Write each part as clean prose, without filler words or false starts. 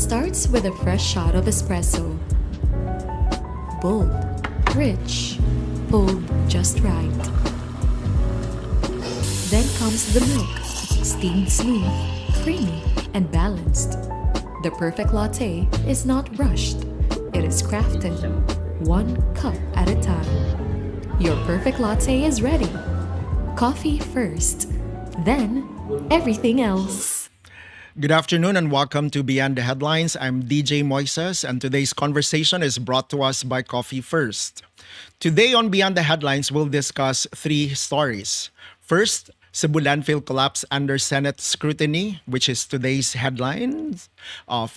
starts with a fresh shot of espresso. Bold, rich, pulled just right. Then comes the milk, steamed smooth, creamy, and balanced. The perfect latte is not rushed. It is crafted, one cup at a time. Your perfect latte is ready. Coffee first, then everything else. Good afternoon and welcome to Beyond the Headlines. I'm DJ Moises and today's conversation is brought to us by Coffee First. Today on Beyond the Headlines, we'll discuss three stories. First, Cebu landfill collapse under Senate scrutiny, which is today's headlines of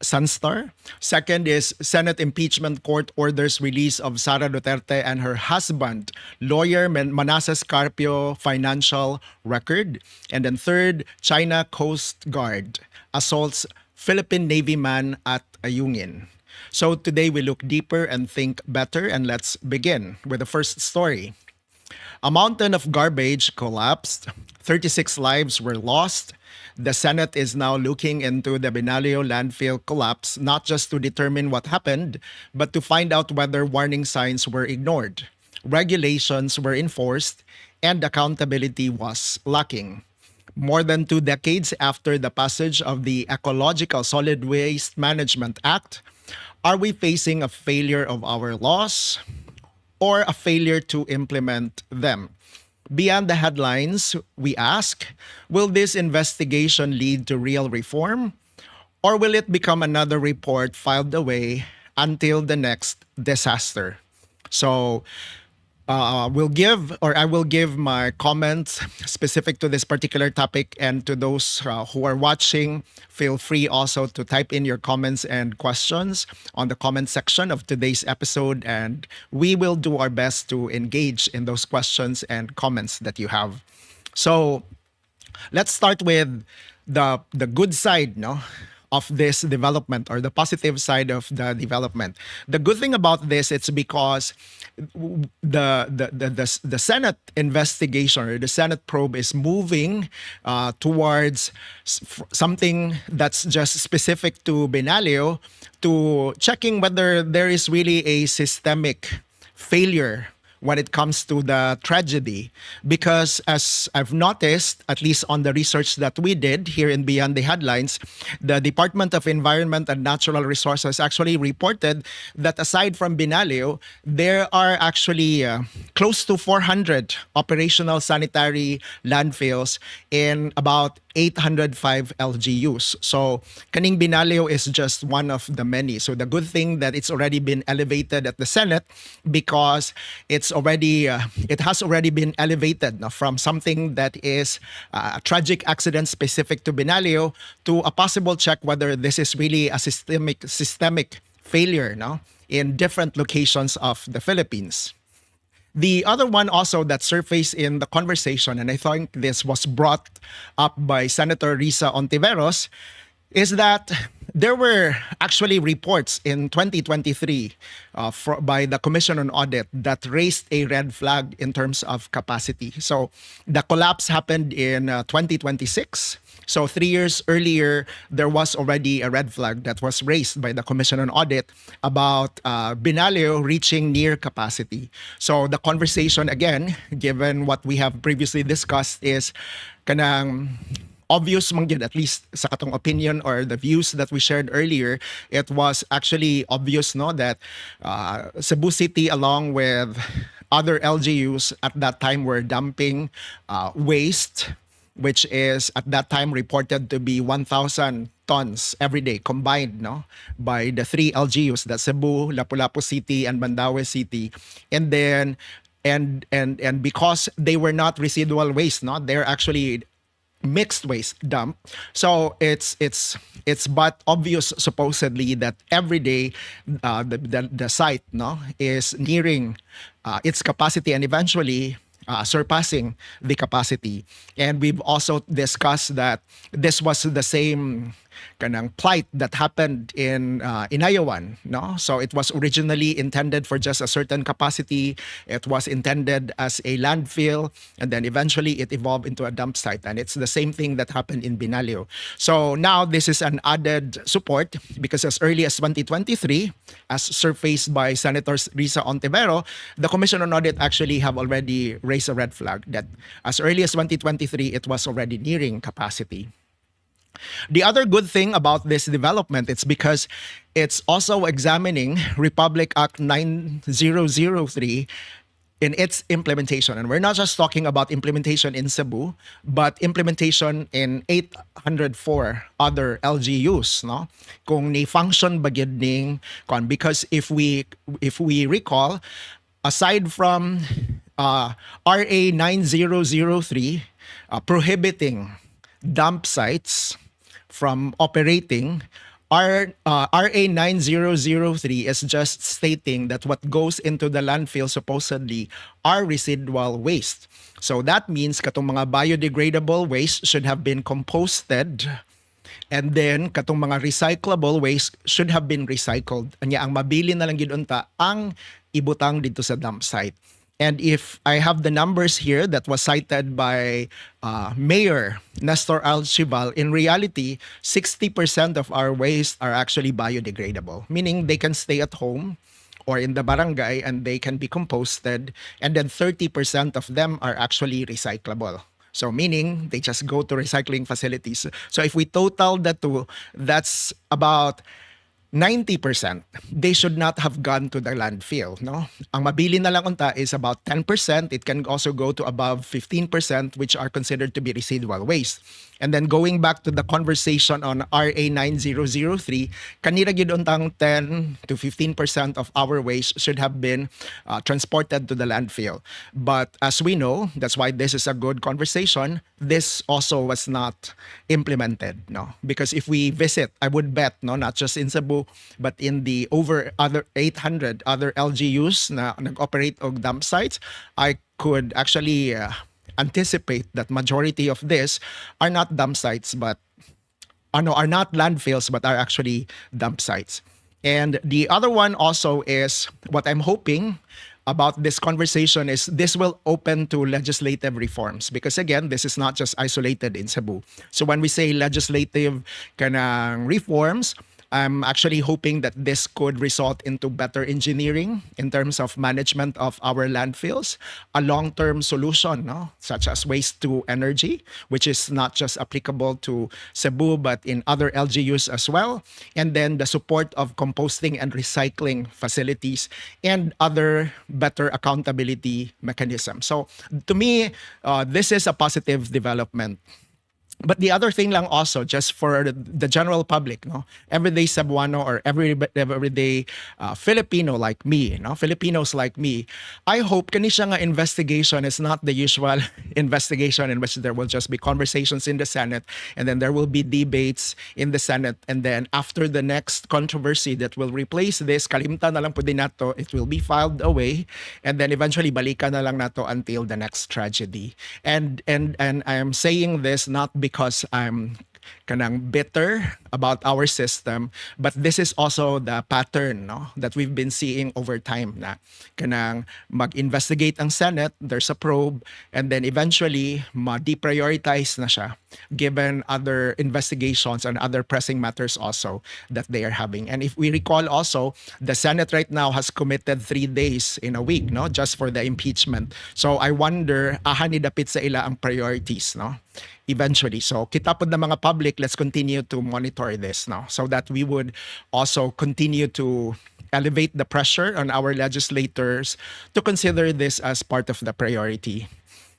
Sunstar. Second is Senate impeachment court orders release of Sara Duterte and her husband, lawyer Manasseh Carpio financial record. And then third, China Coast Guard assaults Philippine Navy man at Ayungin. So today we look deeper and think better, and let's begin with the first story. A mountain of garbage collapsed. 36 lives were lost. The Senate is now looking into the Binaliw landfill collapse, not just to determine what happened, but to find out whether warning signs were ignored, regulations were enforced, and accountability was lacking. More than 2 decades after the passage of the Ecological Solid Waste Management Act, are we facing a failure of our laws or a failure to implement them? Beyond the headlines, we ask, will this investigation lead to real reform? Or will it become another report filed away until the next disaster? So I will give my comments specific to this particular topic, and to those who are watching, feel free also to type in your comments and questions on the comment section of today's episode, and we will do our best to engage in those questions and comments that you have. So let's start with the good side, of this development, or the positive side of the development. The good thing about this, it's because the Senate investigation, or the Senate probe, is moving towards something that's just specific to Binaliw, to checking whether there is really a systemic failure when it comes to the tragedy. Because as I've noticed, at least on the research that we did here in Beyond the Headlines, the Department of Environment and Natural Resources actually reported that aside from Binaliw, there are actually close to 400 operational sanitary landfills in about 805 LGUs. So kaning Binaliw is just one of the many. So the good thing that it's already been elevated at the Senate, because it has already been elevated from something that is a tragic accident specific to Binaliw to a possible check whether this is really a systemic failure in different locations of the Philippines. The other one also that surfaced in the conversation, and I think this was brought up by Senator Risa Ontiveros, is that there were actually reports in 2023 by the Commission on Audit that raised a red flag in terms of capacity. So the collapse happened in 2026. So 3 years earlier, there was already a red flag that was raised by the Commission on Audit about Binaliw reaching near capacity. So the conversation, again, given what we have previously discussed, is kanang obvious man gyud, at least sa katong opinion or the views that we shared earlier. It was actually obvious that Cebu City, along with other LGUs at that time, were dumping waste, which is at that time reported to be 1,000 tons every day combined by the 3 LGUs, that's Cebu, Lapu-Lapu City, and Mandaue City. And then and because they were not residual waste, they're actually mixed waste dump. So it's but obvious supposedly that every day the site is nearing its capacity and eventually surpassing the capacity. And we've also discussed that this was the same kanang plight that happened in Inayawan, no? So it was originally intended for just a certain capacity. It was intended as a landfill, and then eventually it evolved into a dump site. And it's the same thing that happened in Binaliw. So now this is an added support because as early as 2023, as surfaced by Senator Risa Ontivero, the Commission on Audit actually have already raised a red flag that as early as 2023, it was already nearing capacity. The other good thing about this development is because it's also examining Republic Act 9003 in its implementation. And we're not just talking about implementation in Cebu, but implementation in 804 other LGUs, no? Kung ni function ba gyud ning kon, because if we recall, aside from RA 9003 prohibiting dump sites from operating, RA 9003 is just stating that what goes into the landfill supposedly are residual waste. So that means katong mga biodegradable waste should have been composted, and then katong mga recyclable waste should have been recycled. Anya ang mabili na lang gid unta ang ibutang dito sa dump site. And if I have the numbers here that was cited by Mayor Nestor Alchival, in reality, 60% of our waste are actually biodegradable, meaning they can stay at home or in the barangay and they can be composted, and then 30% of them are actually recyclable. So meaning they just go to recycling facilities. So if we total the two, that's about 90%. They should not have gone to the landfill, no? Ang mabili na lang unta is about 10%. It can also go to above 15%, which are considered to be residual waste. And then going back to the conversation on RA 9003, kanira gyud untang 10 to 15% of our waste should have been transported to the landfill. But as we know, that's why this is a good conversation, this also was not implemented, no? Because if we visit, I would bet, no, not just in Cebu, but in the over other 800 other LGUs na nag-operate og dump sites, I could actually anticipate that majority of this are not dump sites, but are not landfills, but are actually dump sites. And the other one also is what I'm hoping about this conversation is this will open to legislative reforms, because again, this is not just isolated in Cebu. So when we say legislative kanang reforms, I'm actually hoping that this could result into better engineering in terms of management of our landfills, a long-term solution, no? Such as waste to energy, which is not just applicable to Cebu, but in other LGUs as well. And then the support of composting and recycling facilities and other better accountability mechanisms. So to me, this is a positive development. But the other thing lang also, just for the general public, no, everyday Cebuano or everyday Filipino like me, no, Filipinos like me, I hope kani siya nga investigation is not the usual investigation in which there will just be conversations in the Senate, and then there will be debates in the Senate, and then after the next controversy that will replace this, kalimta na lang po din nato, it will be filed away, and then eventually balikan na lang nato until the next tragedy. And I am saying this not because I'm kanang bitter about our system, but this is also the pattern, no, that we've been seeing over time na kanang mag-investigate ang Senate, there's a probe, and then eventually ma-deprioritize na siya given other investigations and other pressing matters also that they are having. And if we recall also, the Senate right now has committed 3 days in a week, no, just for the impeachment. So I wonder, ni dapit sa ila ang priorities, no, eventually. So kita pod na mga public, let's continue to monitor this now so that we would also continue to elevate the pressure on our legislators to consider this as part of the priority.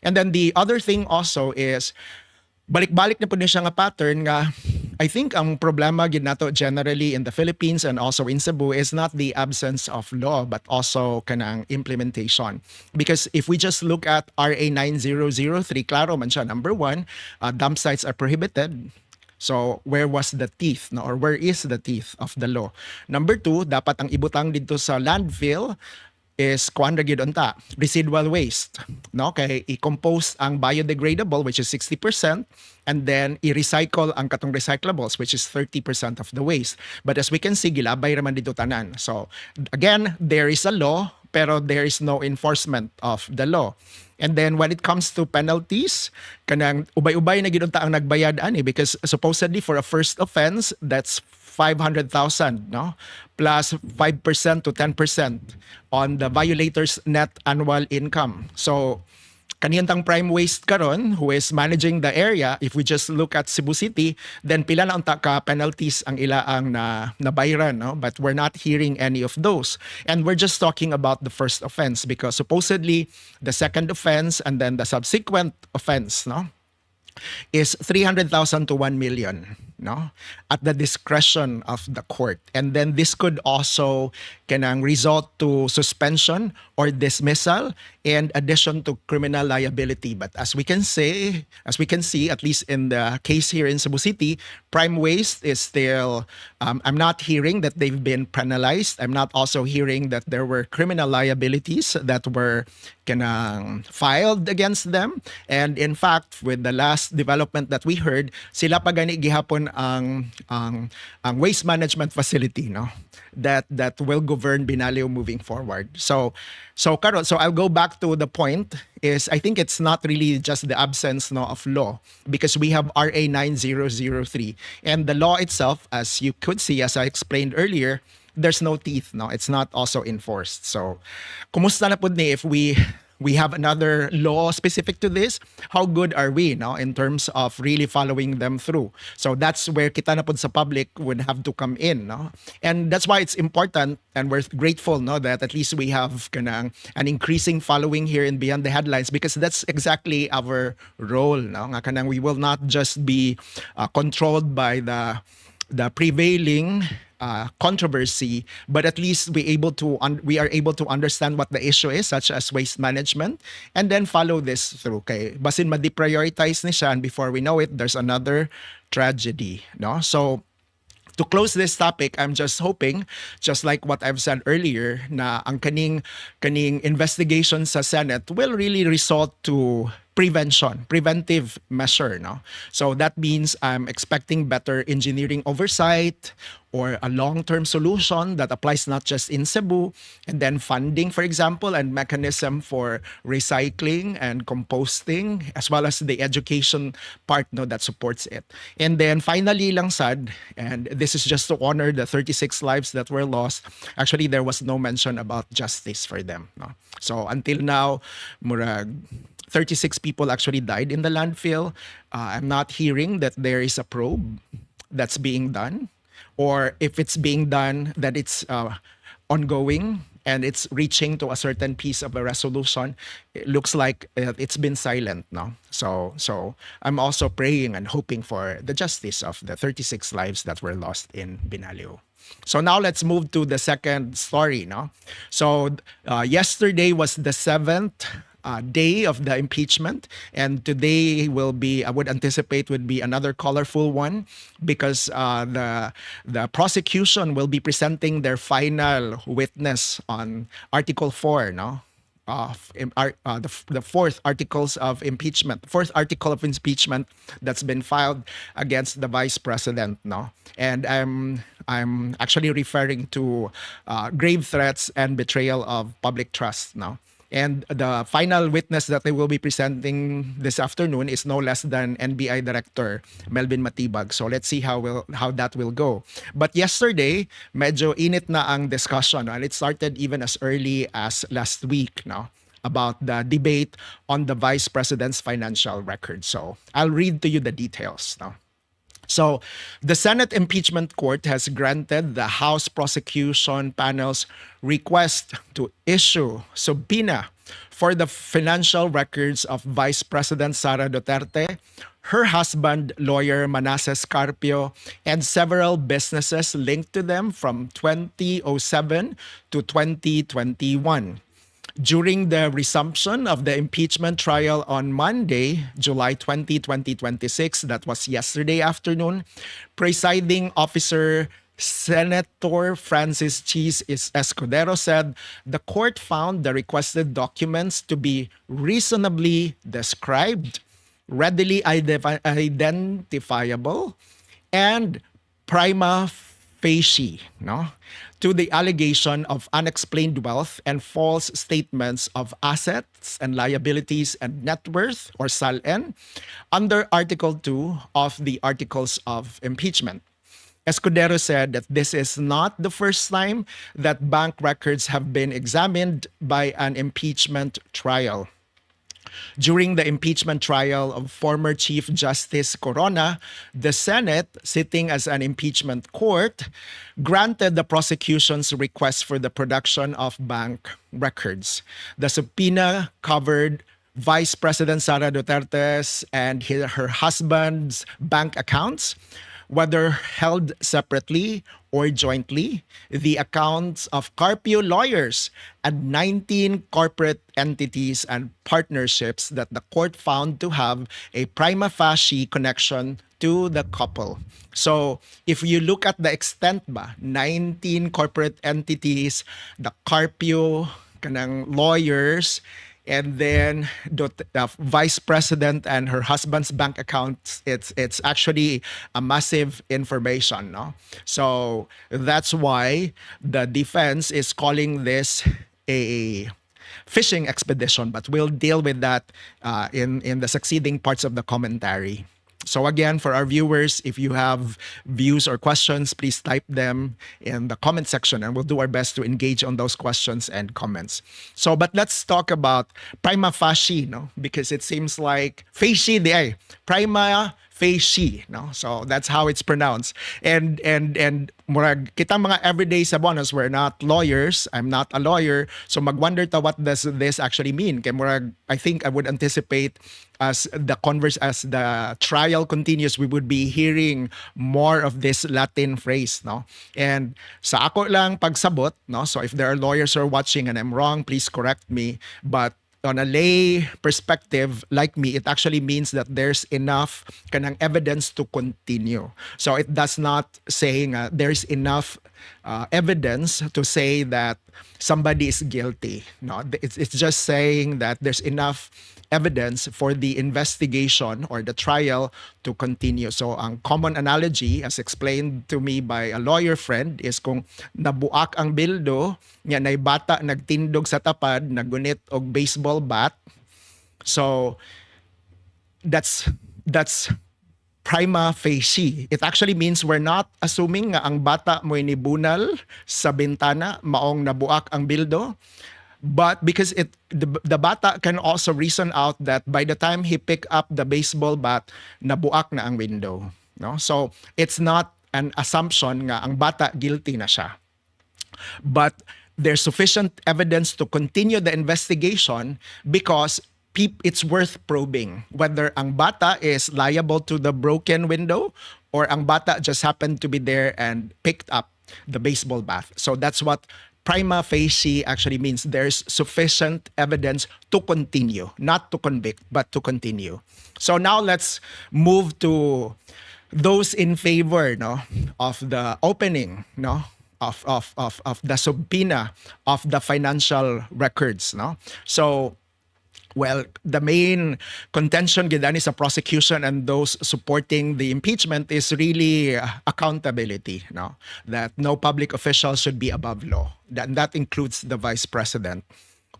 And then the other thing also is balik-balik na po niya nga pattern nga I think ang problema gid nato generally in the Philippines and also in Cebu is not the absence of law but also kanang implementation. Because if we just look at RA 9003, klaro man siya, number 1, dump sites are prohibited. So where was the teeth, no, or where is the teeth of the law? Number 2, dapat ang ibutang dito sa landfill is kuan ra gyud unta, residual waste, no? Kay i-compose ang biodegradable, which is 60%, and then i-recycle ang katong recyclables, which is 30% of the waste. But as we can see, gilabay raman dito tanan. So again, there is a law, pero there is no enforcement of the law. And then when it comes to penalties, kanang ubay-ubay na ginunta ang nagbayad ani, because supposedly for a first offense, that's 500,000, no? Plus 5% to 10% on the violator's net annual income. So kaniyantang prime waste karon, who is managing the area, if we just look at Cebu City, then pila na unta ka penalties ang ilaang na nabayran, no? But we're not hearing any of those. And we're just talking about the first offense, because supposedly the second offense and then the subsequent offense, no, is 300,000 to 1 million, no, at the discretion of the court. And then this could also kanang result to suspension or dismissal in addition to criminal liability. But as we can see, at least in the case here in Cebu City, prime waste is still, I'm not hearing that they've been penalized. I'm not also hearing that there were criminal liabilities that were kanang filed against them. And in fact, with the last development that we heard, sila pa gani gihapon ang waste management facility, no, that will govern Binaliw moving forward. So karon, so I'll go back to the point, is I think it's not really just the absence, no, of law, because we have RA 9003, and the law itself, as you could see, as I explained earlier, there's no teeth, no, it's not also enforced. So kumusta na pud ni if we have another law specific to this? How good are we, no, in terms of really following them through? So that's where kita na pud sa public would have to come in, no? And that's why it's important, and we're grateful, no, that at least we have kanang an increasing following here in Beyond the Headlines, because that's exactly our role, no? Nga kanang we will not just be controlled by the prevailing controversy, but at least we are able to understand what the issue is, such as waste management, and then follow this through. Kay basin ma-deprioritize ni siya, and before we know it, there's another tragedy, no? So to close this topic, I'm just hoping, just like what I've said earlier, na ang kaning investigation sa Senate will really result to preventive measure, no? So that means I'm expecting better engineering oversight, or a long-term solution that applies not just in Cebu, and then funding, for example, and mechanism for recycling and composting, as well as the education part, no, that supports it. And then finally lang sad, and this is just to honor the 36 lives that were lost, actually there was no mention about justice for them, no? So until now, murag 36 people actually died in the landfill. I'm not hearing that there is a probe that's being done, or if it's being done, that it's ongoing and it's reaching to a certain piece of a resolution. It looks like it's been silent, no? So I'm also praying and hoping for the justice of the 36 lives that were lost in Binaliw. So now let's move to the second story, no? So yesterday was the 7th day of the impeachment, and today will be, I would anticipate, would be another colorful one, because the prosecution will be presenting their final witness on Article 4, no, of the fourth article of impeachment that's been filed against the Vice President, no, and I'm actually referring to grave threats and betrayal of public trust, no. And the final witness that they will be presenting this afternoon is no less than NBI Director Melvin Matibag. So let's see how that will go. But yesterday, medyo init na ang discussion, and it started even as early as last week, no, about the debate on the Vice President's financial record. So I'll read to you the details now. So the Senate Impeachment Court has granted the House Prosecution Panel's request to issue subpoena for the financial records of Vice President Sara Duterte, her husband, lawyer Manasseh Carpio, and several businesses linked to them from 2007 to 2021. During the resumption of the impeachment trial on Monday, July 20, 2026, that was yesterday afternoon, presiding officer Senator Francis Cheese Escudero said the court found the requested documents to be reasonably described, readily identifiable, and prima facie, no, to the allegation of unexplained wealth and false statements of assets and liabilities and net worth, or SALN, under Article 2 of the Articles of Impeachment. Escudero said that this is not the first time that bank records have been examined by an impeachment trial. During the impeachment trial of former Chief Justice Corona, the Senate, sitting as an impeachment court, granted the prosecution's request for the production of bank records. The subpoena covered Vice President Sara Duterte's and her husband's bank accounts, whether held separately or jointly, the accounts of Carpio lawyers and 19 corporate entities and partnerships that the court found to have a prima facie connection to the couple. So if you look at the extent 19 corporate entities, the Carpio kanang lawyers, and then the vice president and her husband's bank accounts, it's actually a massive information, no? So that's why the defense is calling this a fishing expedition, but we'll deal with that in the succeeding parts of the commentary. So again, for our viewers, if you have views or questions, please type them in the comment section and we'll do our best to engage on those questions and comments. So, but let's talk about prima facie, no? Because it seems like facie di prima facie, no? So that's how it's pronounced. And murag kitang mga everyday sabonos, we're not lawyers. I'm not a lawyer. So magwonder ta what does this actually mean? Kay murag, I think I would anticipate as the trial continues, we would be hearing more of this Latin phrase, no? And sa ako lang pagsabot, no? So if there are lawyers who are watching and I'm wrong, please correct me. But on a lay perspective, like me, it actually means that there's enough kanang evidence to continue. So it does not say there's enough evidence to say that somebody is guilty. No, it's just saying that there's enough evidence for the investigation or the trial to continue. So ang common analogy, as explained to me by a lawyer friend, is kung nabuak ang bildo, nga nay bata nagtindog sa tapad, nagunit og baseball bat. So that's prima facie. It actually means we're not assuming nga ang bata mo'y nibunal sa bintana maong nabuak ang bildo. But because the bata can also reason out that by the time he picked up the baseball bat, nabuak na ang window. No? So it's not an assumption nga ang bata guilty na siya. But there's sufficient evidence to continue the investigation because it's worth probing whether ang bata is liable to the broken window or ang bata just happened to be there and picked up the baseball bat. So that's what prima facie actually means. There's sufficient evidence to continue, not to convict, but to continue. So now let's move to those in favor, no, of the opening, no, of the subpoena of the financial records, no. So, well, the main contention gidani sa prosecution and those supporting the impeachment is really accountability, no? That no public official should be above law. That includes the vice president.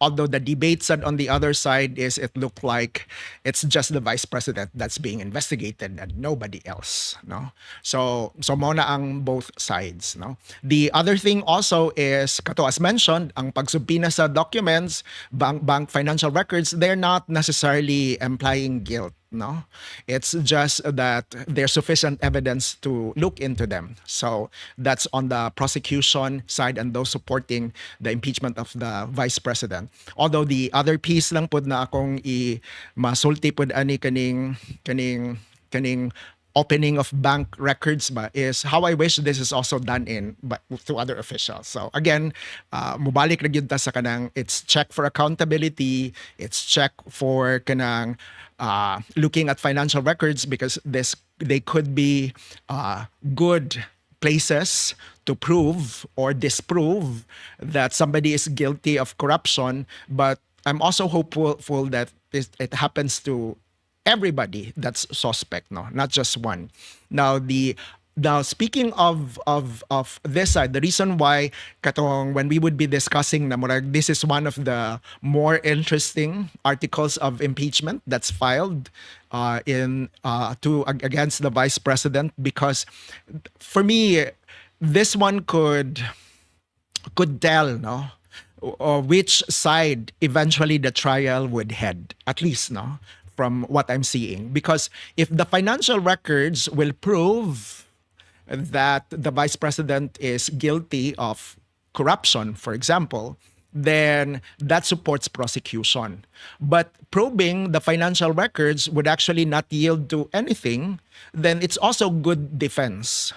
Although the debate said on the other side is it looked like it's just the vice president that's being investigated and nobody else, no? So muna ang both sides, no? The other thing also is, kato as mentioned, ang pagsubpina sa documents, bank financial records, they're not necessarily implying guilt. No, it's just that there's sufficient evidence to look into them. So that's on the prosecution side and those supporting the impeachment of the vice president. Although the other piece lang pud na akong masulti pud ani kaning opening of bank records is how I wish this is also done but to other officials. So again, mubalik na gyud ta sa kanang it's check for accountability, it's check for kanang looking at financial records because they could be good places to prove or disprove that somebody is guilty of corruption, but I'm also hopeful that it happens to everybody that's suspect, no, not just one. Now speaking of this side, the reason why katong when we would be discussing na murag, this is one of the more interesting articles of impeachment that's filed in to against the vice president, because for me this one could tell, no, or which side eventually the trial would head, at least, no, from what I'm seeing. Because if the financial records will prove that the vice president is guilty of corruption, for example, then that supports prosecution. But probing the financial records would actually not yield to anything, then it's also good defense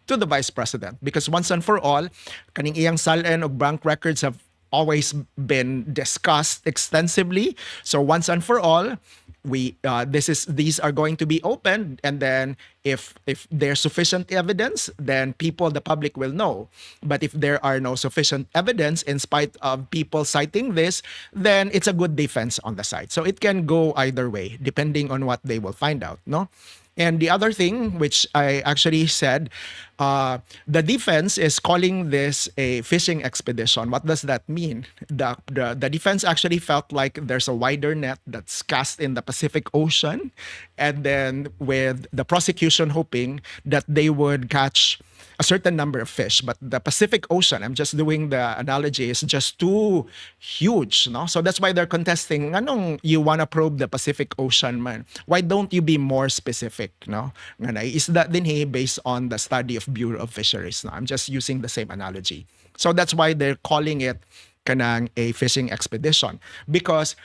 to the vice president, because once and for all, kaning iyang salen og bank records have always been discussed extensively. So once and for all, these are going to be opened, and then if there's sufficient evidence, then the public will know. But if there are no sufficient evidence, in spite of people citing this, then it's a good defense on the side. So it can go either way depending on what they will find out, no? And the other thing, which I actually said, the defense is calling this a fishing expedition. What does that mean? The defense actually felt like there's a wider net that's cast in the Pacific Ocean, and then with the prosecution hoping that they would catch a certain number of fish. But the Pacific Ocean, I'm just doing the analogy, is just too huge, no? So that's why they're contesting, anong you wanna probe the Pacific Ocean, man? Why don't you be more specific, no? Is that din based on the study of Bureau of Fisheries, no? I'm just using the same analogy. So that's why they're calling it kanang a fishing expedition. Because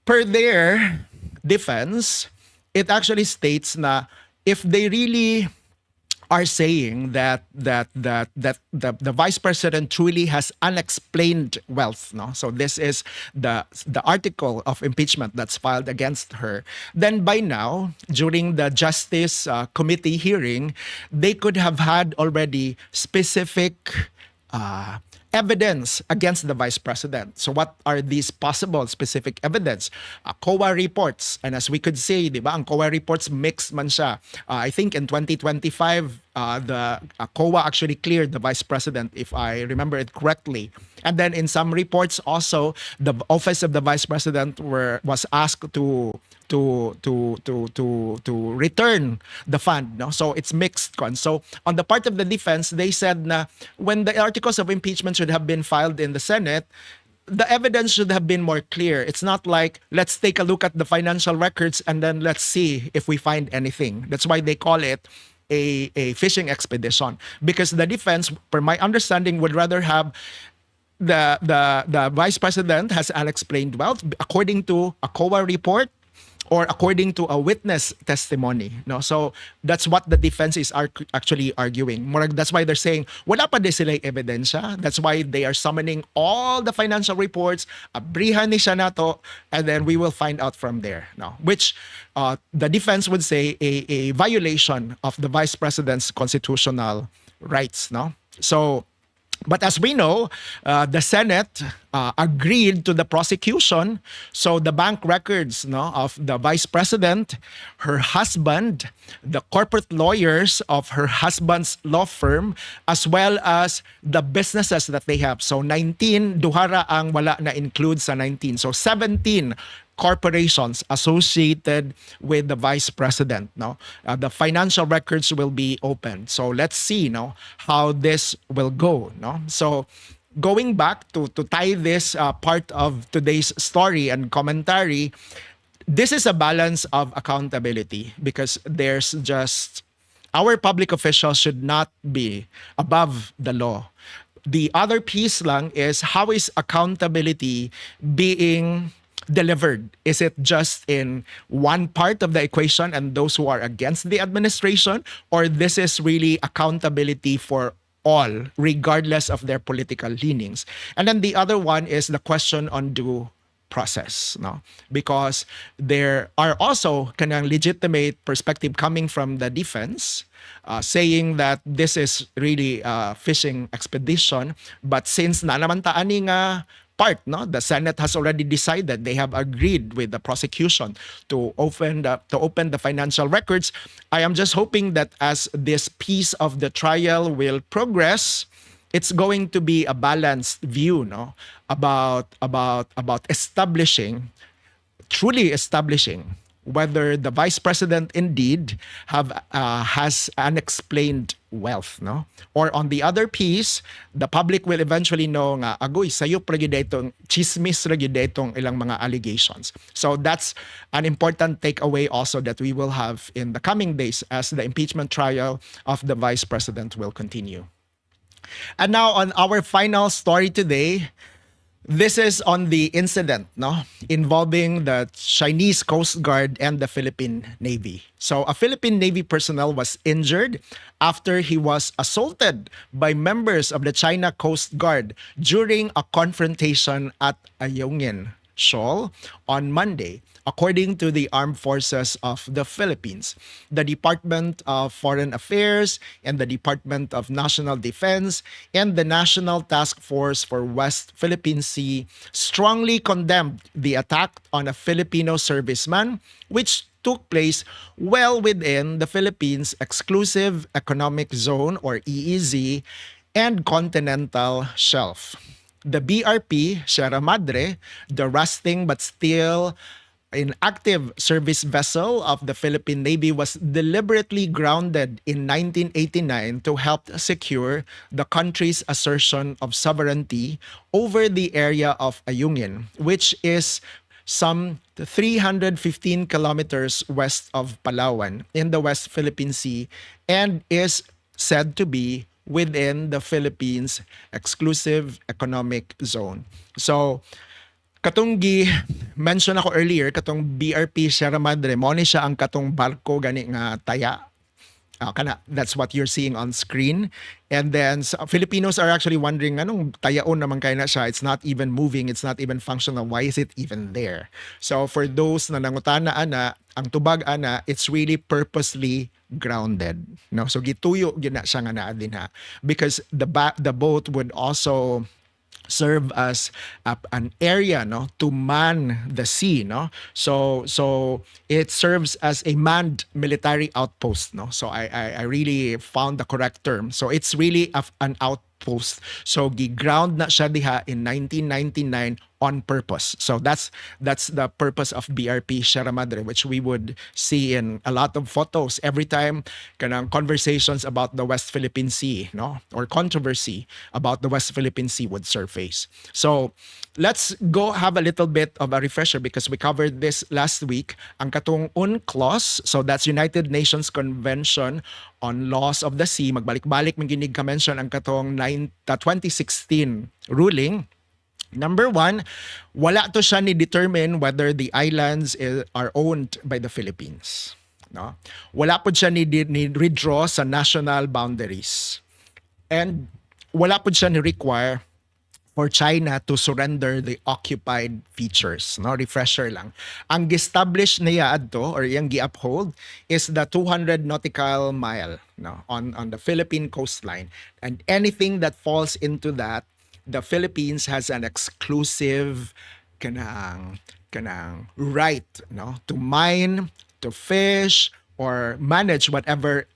per their defense, it actually states na if they really are saying that the vice president truly has unexplained wealth, no? So this is the article of impeachment that's filed against her. Then by now, during the Justice Committee hearing, they could have had already specific evidence against the vice president. So what are these possible specific evidence? COA reports. And as we could say, di ba, ang COA reports mixed man siya. I think in 2025, the COA actually cleared the vice president, if I remember it correctly. And then in some reports also, the office of the vice president was asked to return the fund, no? So it's mixed con. So on the part of the defense, they said na when the articles of impeachment should have been filed in the Senate, the evidence should have been more clear. It's not like, let's take a look at the financial records and then let's see if we find anything. That's why they call it a fishing expedition, because the defense, per my understanding, would rather have the vice president has unexplained wealth according to a COA report or according to a witness testimony, no? So that's what the defense is actually arguing. That's why they're saying wala pa di sila ebidensya. That's why they are summoning all the financial reports, abrihan ni siya nato, and then we will find out from there, no? Which the defense would say a violation of the vice president's constitutional rights, no? So, but as we know, the Senate agreed to the prosecution. So the bank records, no, of the vice president, her husband, the corporate lawyers of her husband's law firm, as well as the businesses that they have. So 19, duhara ang wala na include sa 19. So 17 corporations associated with the vice president, no? The financial records will be opened. So let's see, no, how this will go, no? So going back to tie this part of today's story and commentary, this is a balance of accountability, because there's just, our public officials should not be above the law. The other piece lang is, how is accountability being delivered? Is it just in one part of the equation and those who are against the administration, or this is really accountability for all, regardless of their political leanings? And then the other one is the question on due process, no? Because there are also kanang legitimate perspective coming from the defense, saying that this is really a fishing expedition. But since na naman ta ani nga part, no, the Senate has already decided, they have agreed with the prosecution to open the financial records. I am just hoping that as this piece of the trial will progress, it's going to be a balanced view, no, about truly establishing whether the vice president indeed has unexplained wealth, no? Or on the other piece, the public will eventually know nga agoy sayo ra gyud itong chismis ra gyud itong ilang mga allegations. So that's an important takeaway also that we will have in the coming days as the impeachment trial of the vice president will continue. And now on our final story today, this is on the incident, no, involving the Chinese Coast Guard and the Philippine Navy. So a Philippine Navy personnel was injured after he was assaulted by members of the China Coast Guard during a confrontation at Ayungin Shoal on Monday, according to the Armed Forces of the Philippines. The Department of Foreign Affairs and the Department of National Defense and the National Task Force for West Philippine Sea strongly condemned the attack on a Filipino serviceman, which took place well within the Philippines' exclusive economic zone, or EEZ, and continental shelf. The BRP Sierra Madre, the rusting but still inactive service vessel of the Philippine Navy, was deliberately grounded in 1989 to help secure the country's assertion of sovereignty over the area of Ayungin, which is some 315 kilometers west of Palawan in the West Philippine Sea and is said to be within the Philippines' exclusive economic zone. So, katong mention ako earlier, katong BRP Sierra Madre, mo ni siya ang katong barko gani nga taya. That's what you're seeing on screen. And then Filipinos are actually wondering, anong tayaon naman kaya na siya? It's not even moving, it's not even functional. Why is it even there? So for those na nangutana ana, ang tubag ana, it's really purposely grounded. No? So gituyo gina siya nga naa din ha. Because the boat would also serve as an area, no, to man the sea, no. So it serves as a manned military outpost, no. So I really found the correct term. So it's really an outpost. So gi-ground na siya diha in 1999 on purpose. So that's the purpose of BRP Sierra Madre, which we would see in a lot of photos every time kanang conversations about the West Philippine Sea, no, or controversy about the West Philippine Sea would surface. So let's go have a little bit of a refresher because we covered this last week. Ang katong UNCLOS, so that's United Nations Convention on Laws of the Sea. Magbalik-balik man ginig ka mention ang katong 2016 ruling. Number one, wala to siya ni determine whether the islands are owned by the Philippines. No? Wala po siya ni redraw sa national boundaries. And wala po siya ni require for China to surrender the occupied features. No? Refresher lang. Ang gi-establish niya adto or yung gi-uphold is the 200 nautical mile, no, on the Philippine coastline. And anything that falls into that, the Philippines has an exclusive kanang right, no, to mine, to fish, or manage whatever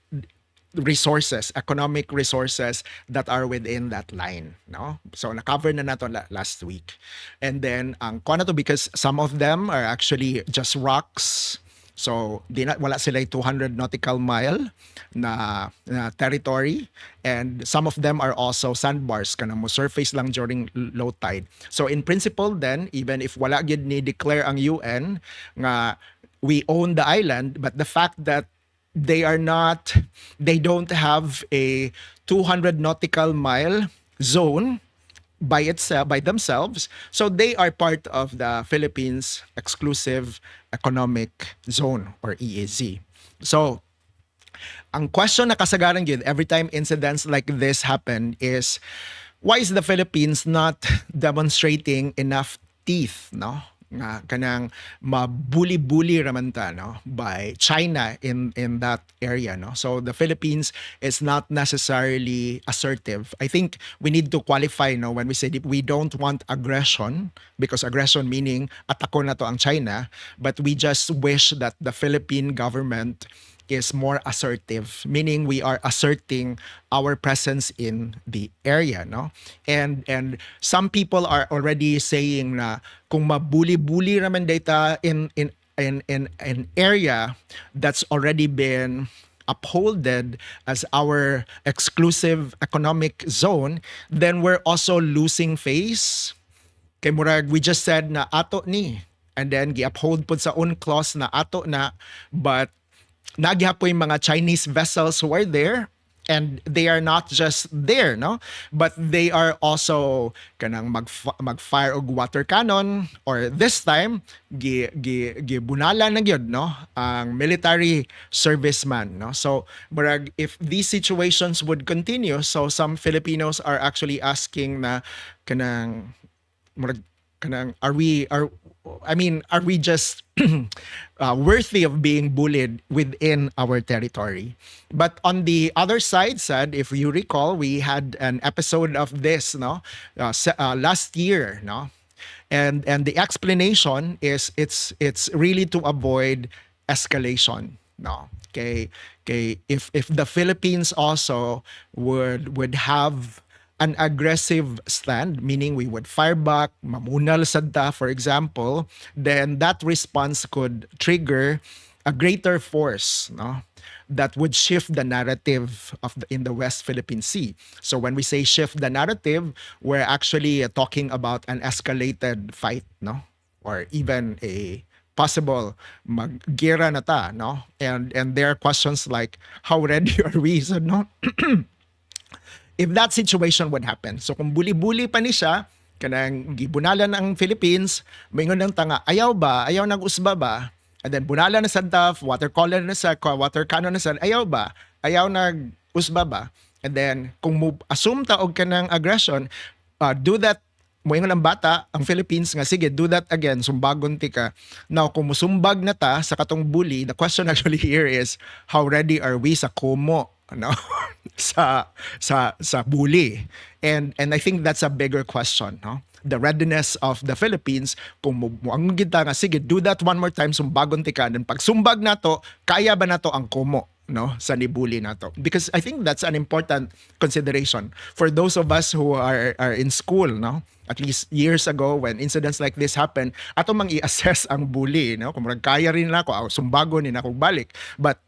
resources, economic resources that are within that line, no. So na-cover na nato last week. And then ang kuha na to, because some of them are actually just rocks. So wala sila 200 nautical mile na territory, and some of them are also sandbars kanang mo surface lang during low tide. So in principle then, even if wala gyud ni declare ang UN nga we own the island, but the fact that they don't have a 200 nautical mile zone by themselves, so they are part of the Philippines exclusive economic zone, or EEZ. So ang question na kasagaran yun every time incidents like this happen is, why is the Philippines not demonstrating enough teeth, no, nga kanang mabuli-buli raman ta, no, by China in that area, no. So the Philippines is not necessarily assertive. I think we need to qualify, no, when we say we don't want aggression, because aggression meaning atako na to ang China, but we just wish that the Philippine government is more assertive, meaning we are asserting our presence in the area, no? And some people are already saying na kung mabuli-buli raman data in an area that's already been upholded as our exclusive economic zone, then we're also losing face. Kay murag we just said na ato ni, and then gi-uphold pud sa UNCLOS na ato na, but nagyapoy mga Chinese vessels who are there, and they are not just there, no, but they are also kanang mag-fire og water cannon, or this time gibunala na gyud, no, ang military serviceman, no. So murag if these situations would continue, so some Filipinos are actually asking na kanang murag kanang are we just worthy of being bullied within our territory? But on the other side, said, if you recall, we had an episode of this, no, last year, no, and the explanation is it's really to avoid escalation, no. Okay, if the Philippines also would have an aggressive stand, meaning we would fire back, mamunal sadta, for example, then that response could trigger a greater force, no, that would shift the narrative in the West Philippine Sea. So when we say shift the narrative, we're actually talking about an escalated fight, no, or even a possible mag-gira na ta, no, and there are questions like how ready are we, so no. If that situation would happen, so kung buli-buli pa ni siya, kanang gibunalan ang Philippines, maingon ng tanga, ayaw ba? Ayaw nag-usba ba? And then bunala na sa DAF, water collar na sa, water cannon na sa, ayaw ba? Ayaw nag-usba ba? And then, kung assume ta og kanang aggression, do that, moingon ng bata, ang Philippines nga, sige, do that again, sumbagon ti ka. Now, kung musumbag na ta sa katong bully, the question actually here is, how ready are we sa kumo, no? sa bully, and I think that's a bigger question, no, the readiness of the Philippines kung ang kita nga sige do that one more time, sumbagon ti ka, then pag sumbag nato kaya ba nato ang kumo, no, sa nibuli nato, because I think that's an important consideration for those of us who are in school, no, at least years ago when incidents like this happen, ato mang i-assess ang bully, no, kung kaya rin na ako sumbagon ni nako balik, but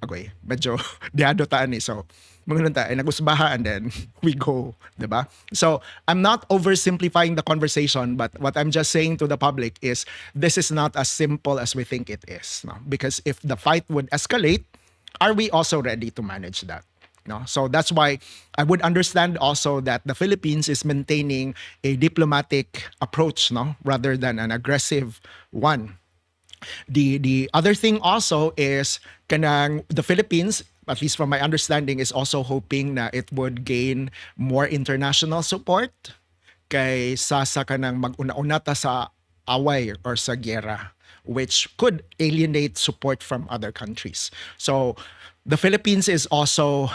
okay, medyo diado taan ni. So, mga ta, nag-usbaha and then we go, diba? So, I'm not oversimplifying the conversation, but what I'm just saying to the public is this is not as simple as we think it is. No? Because if the fight would escalate, are we also ready to manage that? No? So that's why I would understand also that the Philippines is maintaining a diplomatic approach, no, rather than an aggressive one. The other thing also is kanang the Philippines, at least from my understanding, is also hoping na it would gain more international support kaysa sa kanang mag-una-una ta sa away or sa giyera, which could alienate support from other countries. So the Philippines is also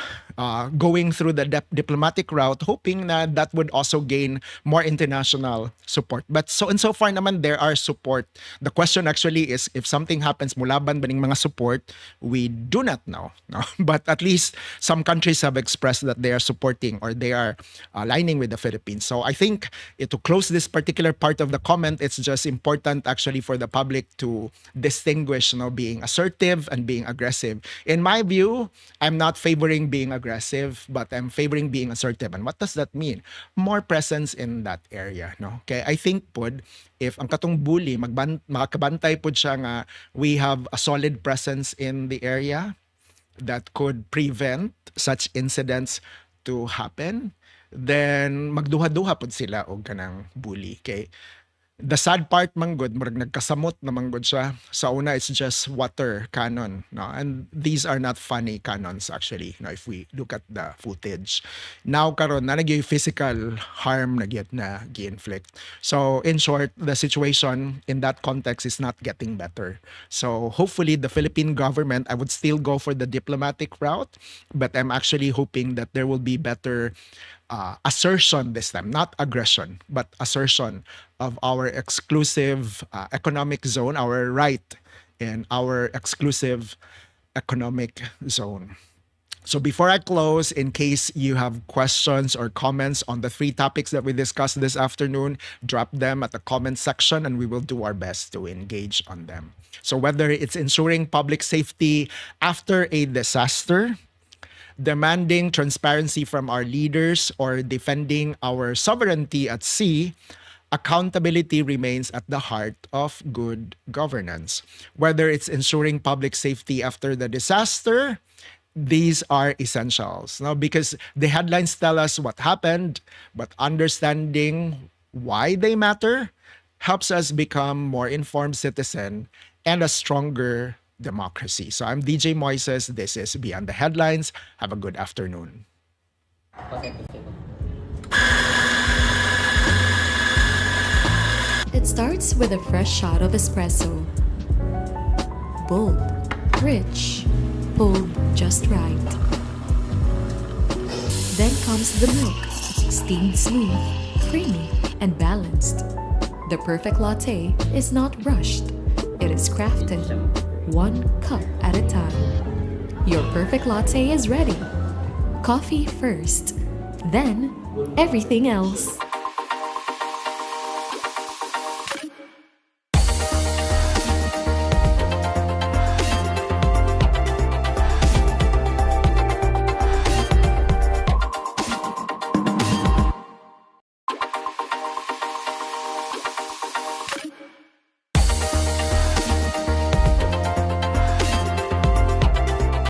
going through the diplomatic route, hoping na that would also gain more international support. But so far naman, there are support. The question actually is, if something happens, mulaban ba ning mga support, we do not know. No? But at least some countries have expressed that they are supporting or they are aligning with the Philippines. So I think to close this particular part of the comment, it's just important actually for the public to distinguish, being assertive and being aggressive. In my view, I'm not favoring being aggressive, but I'm favoring being assertive. And what does that mean? More presence in that area, no? Okay, I think pod if ang katong bully makakabantay pod siya nga we have a solid presence in the area that could prevent such incidents to happen, then magduha-duha pod sila og kanang bully. Okay? The sad part man good, murag nagkasamot naman good siya. Sa una, it's just water cannon, no? And these are not funny cannons actually, no, if we look at the footage. Now karon na nagyoy physical harm na gyud na gi-inflict. So in short, the situation in that context is not getting better. So hopefully the Philippine government, I would still go for the diplomatic route, but I'm actually hoping that there will be better assertion this time, not aggression, but assertion of our exclusive economic zone, our right in our exclusive economic zone. So before I close, in case you have questions or comments on the three topics that we discussed this afternoon, drop them at the comment section and we will do our best to engage on them. So whether it's ensuring public safety after a disaster, demanding transparency from our leaders, or defending our sovereignty at sea, accountability remains at the heart of good governance. Whether it's ensuring public safety after the disaster, these are essentials. Now, because the headlines tell us what happened, but understanding why they matter helps us become more informed citizen and a stronger democracy. So I'm DJ Moises. This is Beyond the Headlines. Have a good afternoon. It starts with a fresh shot of espresso. Bold, rich, pulled just right. Then comes the milk, steamed smooth, creamy, and balanced. The perfect latte is not rushed. It is crafted, one cup at a time. Your perfect latte is ready. Coffee first, then everything else.